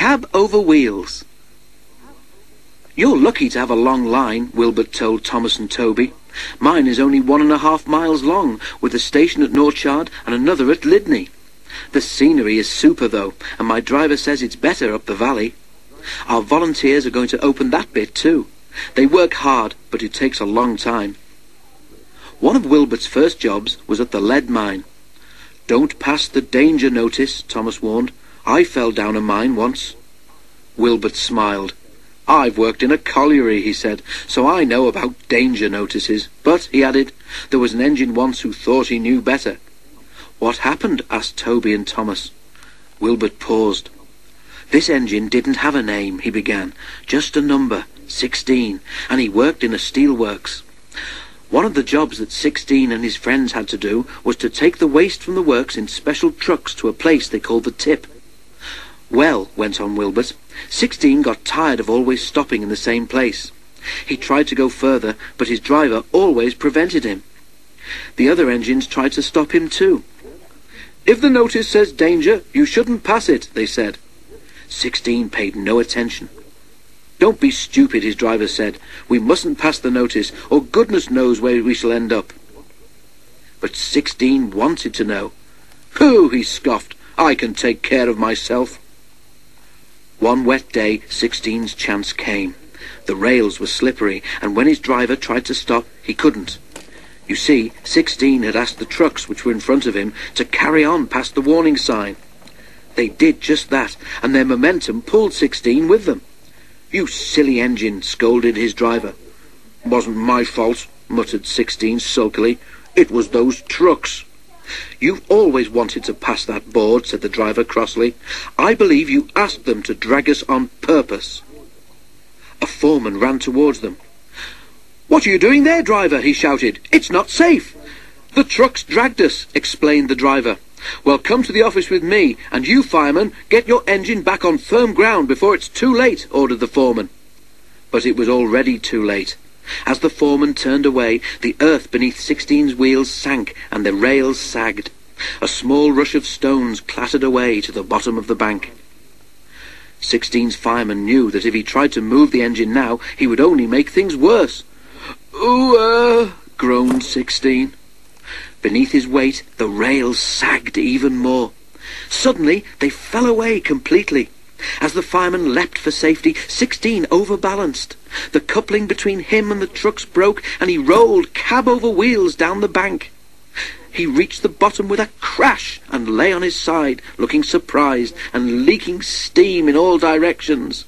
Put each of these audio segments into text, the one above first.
cab over wheels. You're lucky to have a long line, Wilbert told Thomas and Toby. Mine is only 1.5 miles long, with a station at Norchard and another at Lydney. The scenery is super, though, and my driver says it's better up the valley. Our volunteers are going to open that bit too. They work hard, but it takes a long time. One of Wilbert's first jobs was at the lead mine. "Don't pass the danger notice," Thomas warned. "I fell down a mine once." Wilbert smiled. "I've worked in a colliery," he said, "so I know about danger notices. But," he added, "there was an engine once who thought he knew better." "What happened?" asked Toby and Thomas. Wilbert paused. "This engine didn't have a name," he began, "just a number, 16, and he worked in a steelworks. One of the jobs that 16 and his friends had to do was to take the waste from the works in special trucks to a place they called the tip. Well," went on Wilbert, 16 got tired of always stopping in the same place. He tried to go further, but his driver always prevented him. The other engines tried to stop him too. "If the notice says danger, you shouldn't pass it," they said. 16 paid no attention. "Don't be stupid," his driver said. "We mustn't pass the notice, or goodness knows where we shall end up." But 16 wanted to know. "Pooh," he scoffed, "I can take care of myself." One wet day, 16's chance came. The rails were slippery, and when his driver tried to stop, he couldn't. You see, 16 had asked the trucks which were in front of him to carry on past the warning sign. They did just that, and their momentum pulled 16 with them. "You silly engine," scolded his driver. "Wasn't my fault," muttered 16 sulkily. "It was those trucks." "You've always wanted to pass that board," said the driver crossly. "I believe you asked them to drag us on purpose." A foreman ran towards them. "What are you doing there, driver?" he shouted. "It's not safe." "The trucks dragged us," explained the driver. "Well, come to the office with me, and you, fireman, get your engine back on firm ground before it's too late," ordered the foreman. But it was already too late. As the foreman turned away, the earth beneath 16's wheels sank and the rails sagged. A small rush of stones clattered away to the bottom of the bank. 16's fireman knew that if he tried to move the engine now, he would only make things worse. "Ooh, groaned 16. Beneath his weight, the rails sagged even more. Suddenly, they fell away completely. As the fireman leapt for safety, 16 overbalanced. The coupling between him and the trucks broke, and he rolled cab over wheels down the bank. He reached the bottom with a crash and lay on his side, looking surprised and leaking steam in all directions.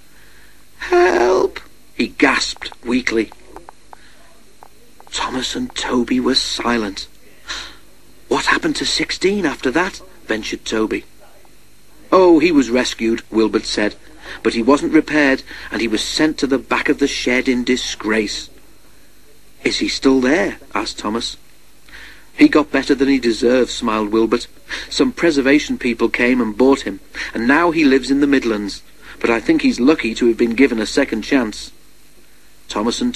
"Help!" he gasped weakly. Thomas and Toby were silent. "What happened to 16 after that?" ventured Toby. "Oh, he was rescued," Wilbert said, "but he wasn't repaired, and he was sent to the back of the shed in disgrace." "Is he still there?" asked Thomas. "He got better than he deserved," smiled Wilbert. "Some preservation people came and bought him, and now he lives in the Midlands. But I think he's lucky to have been given a second chance." Thomas and